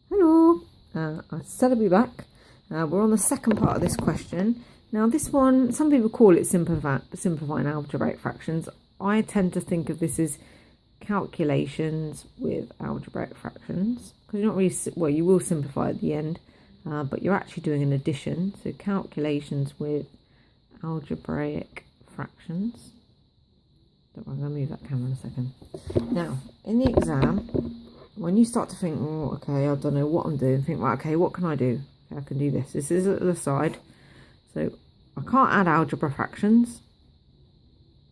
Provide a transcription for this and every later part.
Hello, I said I'd be back. We're on the second part of this question. Now this one, some people call it simplifying algebraic fractions. I tend to think of this as calculations with algebraic fractions, because you're not really, well, you will simplify at the end, but you're actually doing an addition. So calculations with algebraic fractions. Don't worry, I'm going to move that camera in a second. Now, in the exam, when you start to think, oh, okay, I don't know what I'm doing, think, right, okay, what can I do? Okay, I can do this. This is at the side. So I can't add algebra fractions,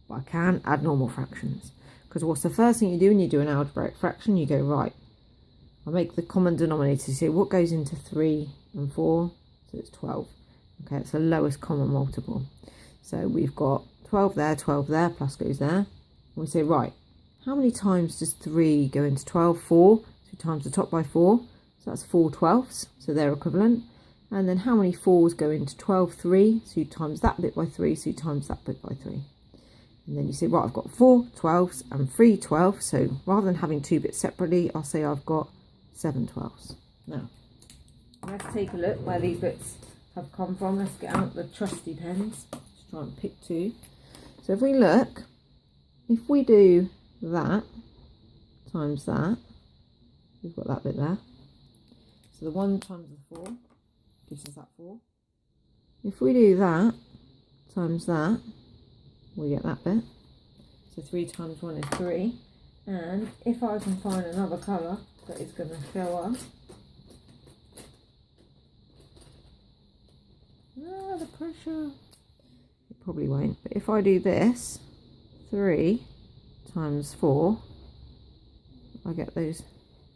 but I can add normal fractions. Because what's the first thing you do when you do an algebraic fraction? You go, right, I'll make the common denominator. So what goes into 3 and 4? So it's 12. Okay, it's the lowest common multiple. So we've got 12 there, plus goes there. And we say, right, how many times does 3 go into 12? 4. So we times the top by 4. So that's 4 twelfths. So they're equivalent. And then how many 4s go into 12? 3. So you times that bit by 3. So you times that bit by 3. And then you say, right, I've got 4 twelfths and 3 twelfths. So rather than having 2 bits separately, I'll say I've got 7 twelfths. Now, let's take a look where these bits have come from. Let's get out the trusty pens. Let's try and pick 2. So if we look, if we do that times that, we've got that bit there. So the 1 times the 4 gives us that 4. If we do that times that, we get that bit. So 3 times 1 is 3. And if I can find another colour that is going to show up, the pressure, it probably won't, but if I do this, 3 times 4, I get those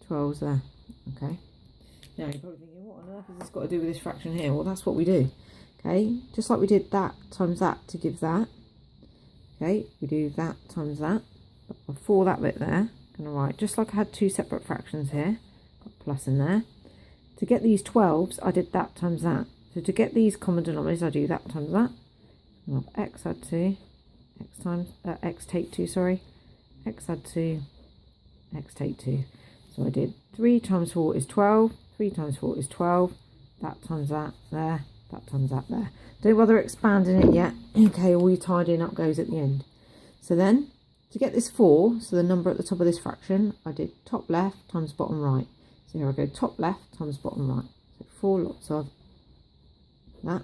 12s there. Okay, now you're probably thinking, what on earth has this got to do with this fraction here? Well, that's what we do. Okay, just like we did that times that to give that. Okay, we do that times that, but before that bit there, I'm going to write, just like I had 2 separate fractions here, got plus in there. To get these 12s, I did that times that. So to get these common denominators, I do that times that. I'll have x add 2, x take 2, sorry, x add 2, x take 2. So I did 3 times 4 is 12, 3 times 4 is 12, that times that there, that times that there. Don't bother expanding it yet. Okay, all your tidying up goes at the end. So then, to get this 4, so the number at the top of this fraction, I did top left times bottom right. So here I go, top left times bottom right. So 4 lots of that.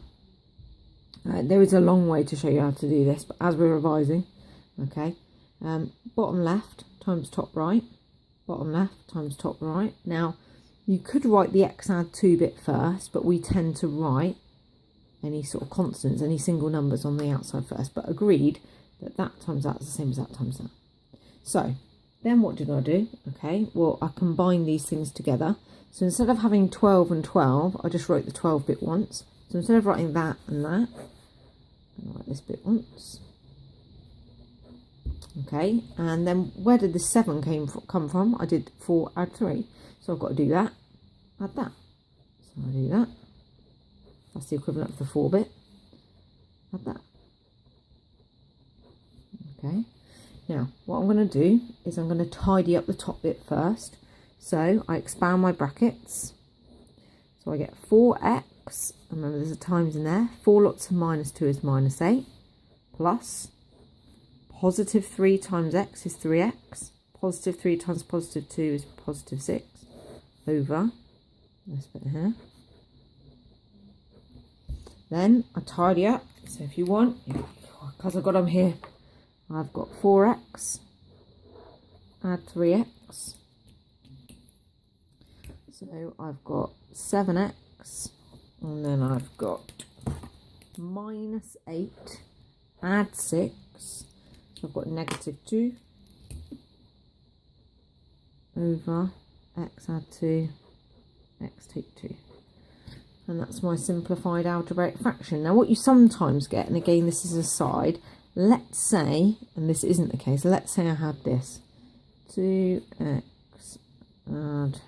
There is a long way to show you how to do this, but as we're revising, okay, bottom left times top right, bottom left times top right. Now, you could write the x add 2 bit first, but we tend to write any sort of constants, any single numbers on the outside first, but agreed that that times that is the same as that times that. So, then what did I do? Okay, well, I combined these things together. So instead of having 12 and 12, I just wrote the 12 bit once. So instead of writing that and that, I'll write this bit once. Okay, and then where did the 7 come from? I did 4 add 3. So I've got to do that, add that. So I do that. That's the equivalent of the 4 bit. Add that. Okay. Now, what I'm going to do is I'm going to tidy up the top bit first. So I expand my brackets. So I get 4x. Remember, there's a times in there. 4 lots of minus 2 is minus 8. Plus positive 3 times x is 3x. Positive 3 times positive 2 is positive 6. Over this bit here. Then I tidy up. So if you want, because I've got them here, I've got 4x. Add 3x. So I've got 7x. And then I've got minus 8, add 6, so I've got negative 2 over x add 2, x take 2. And that's my simplified algebraic fraction. Now what you sometimes get, and again this is a side, let's say, and this isn't the case, let's say I had this, 2x add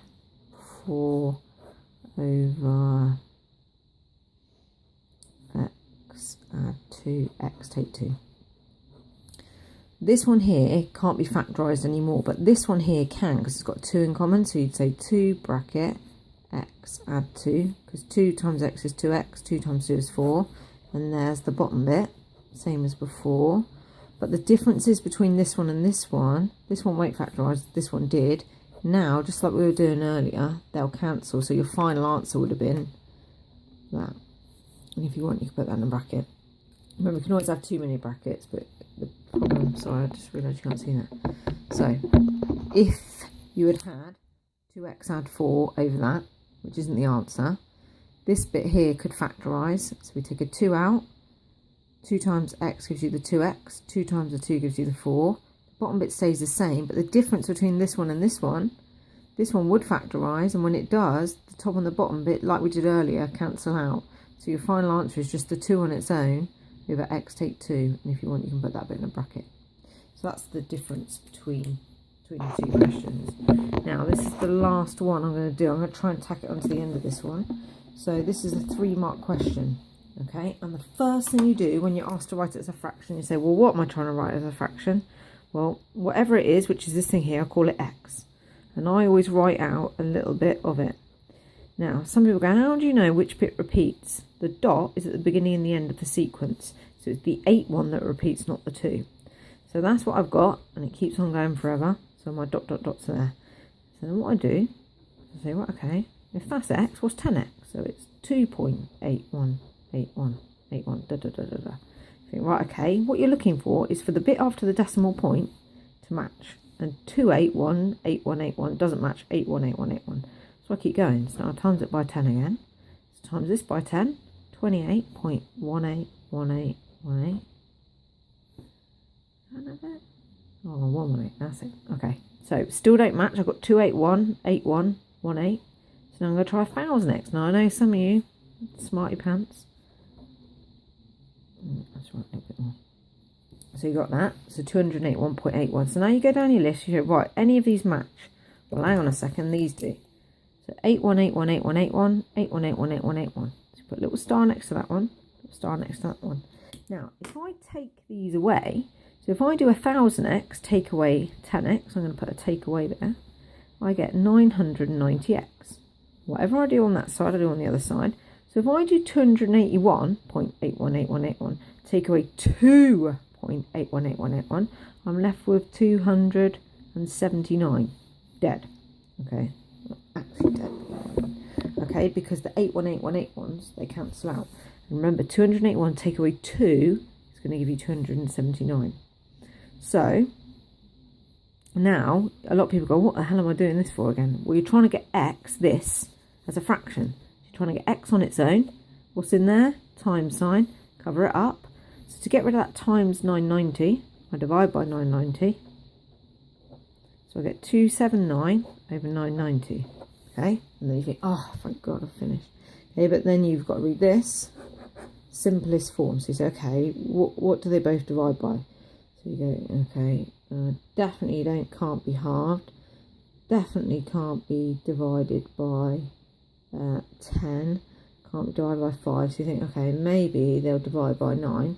4 over x add 2, x take 2. This one here can't be factorised anymore, but this one here can, because it's got 2 in common. So you'd say 2 bracket x add 2, because 2 times x is 2x, 2 times 2 is 4, and there's the bottom bit, same as before. But the differences between this one and this one won't factorise, this one did. Now, just like we were doing earlier, they'll cancel, so your final answer would have been that. And if you want, you can put that in a bracket. Remember, we can always have too many brackets, but the problem, sorry, I just realised you can't see that. So, if you had 2x add 4 over that, which isn't the answer, this bit here could factorise. So we take a 2 out, 2 times x gives you the 2x, 2 times the 2 gives you the 4. The bottom bit stays the same, but the difference between this one and this one would factorise, and when it does, the top and the bottom bit, like we did earlier, cancel out. So your final answer is just the 2 on its own over x take 2, and if you want, you can put that bit in a bracket. So that's the difference between the two questions. Now, this is the last one I'm going to do. I'm going to try and tack it onto the end of this one. So this is a 3-mark question, okay? And the first thing you do when you're asked to write it as a fraction, you say, well, what am I trying to write as a fraction? Well, whatever it is, which is this thing here, I'll call it x. And I always write out a little bit of it. Now, some people go, how do you know which bit repeats? The dot is at the beginning and the end of the sequence. So it's the 8 one that repeats, not the 2. So that's what I've got, and it keeps on going forever. So my dot, dot, dot's there. So then what I do, I say, well, okay, if that's x, what's 10x? So it's 2.818181, da, da, da, da, da. You think, right, okay, what you're looking for is for the bit after the decimal point to match. And 2818181 doesn't match 818181. So I keep going. So now I times it by 10 again. So times this by 10, 28.181818. Oh, 118, that's it. Okay, so still don't match. I've got 2818118. So now I'm going to try 1000x. Now I know some of you, smarty pants. Let's write a little bit more. So you got that. So 281.81. So now you go down your list. You go, right, any of these match. Well, hang on a second. These do. So 81818181, 81818181. So you put a little star next to that one. Little star next to that one. Now, if I take these away, so if I do 1000x, take away 10x, I'm going to put a take away there, I get 990x. Whatever I do on that side, I do on the other side. So if I do 281.818181, take away 2.818181, I'm left with 279. Dead. Okay. Actually dead. Okay, because the 8188181s, they cancel out. And remember, 281 take away 2 is going to give you 279. So now a lot of people go, what the hell am I doing this for again? Well, you're trying to get x, this, as a fraction. You're trying to get x on its own. What's in there? Times sign. Cover it up. So to get rid of that times 990, I divide by 990. So I get 279 over 990. Okay, and then you think, oh, thank God I've finished. Okay, but then you've got to read this simplest form. So you say, okay, what do they both divide by? So you go, okay, definitely can't be halved. Definitely can't be divided by 10. Can't be divided by 5. So you think, okay, maybe they'll divide by 9.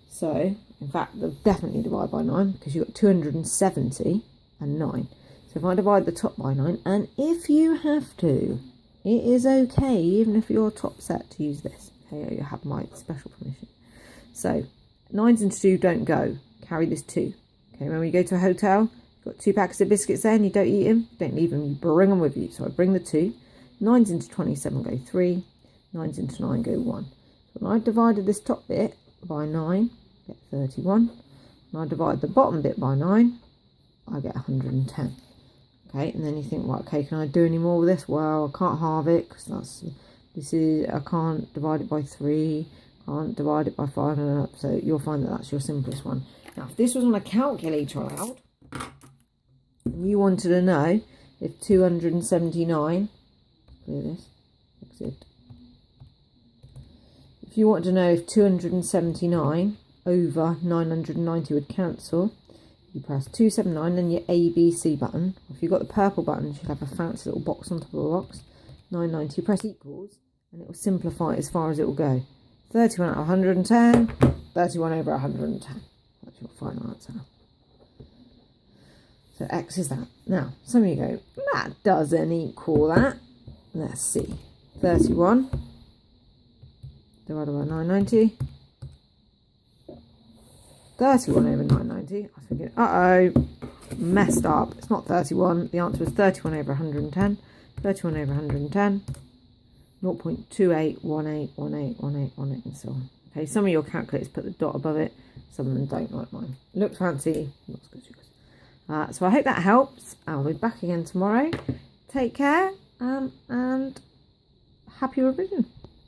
So, in fact, they'll definitely divide by 9 because you've got 270 and 9. So if I divide the top by 9, and if you have to, it is okay, even if you're top set, to use this. Okay, you have my special permission. So 9s into 2 don't go. Carry this 2. Okay, when you go to a hotel, you've got 2 packets of biscuits there and you don't eat them, don't leave them, you bring them with you. So I bring the 2. 9s into 27 go 3. 9s into 9 go 1. So when I divided this top bit by 9, I get 31. When I divide the bottom bit by 9, I get 110. Okay, and then you think, well, okay, can I do any more with this? Well, I can't halve it because I can't divide it by 3, can't divide it by 5, so you'll find that that's your simplest one. Now, if this was on a calculator allowed, and you wanted to know if 279, clear this, exit. If you want to know if 279 over 990 would cancel, you press 279 and your ABC button. If you've got the purple button, you should have a fancy little box on top of the box. 990, press equals, and it will simplify it as far as it will go. 31 out of 110, 31 over 110. That's your final answer. So X is that. Now, some of you go, that doesn't equal that. let's see, 31 divided by 990. 31 over 990. I was thinking, messed up. It's not 31. The answer was 31 over 110. 31 over 110. 0.2818181818 and so on. Okay, some of your calculators put the dot above it. Some of them don't, like mine. Looks fancy, not as good as yours. So I hope that helps. I'll be back again tomorrow. Take care and happy revision.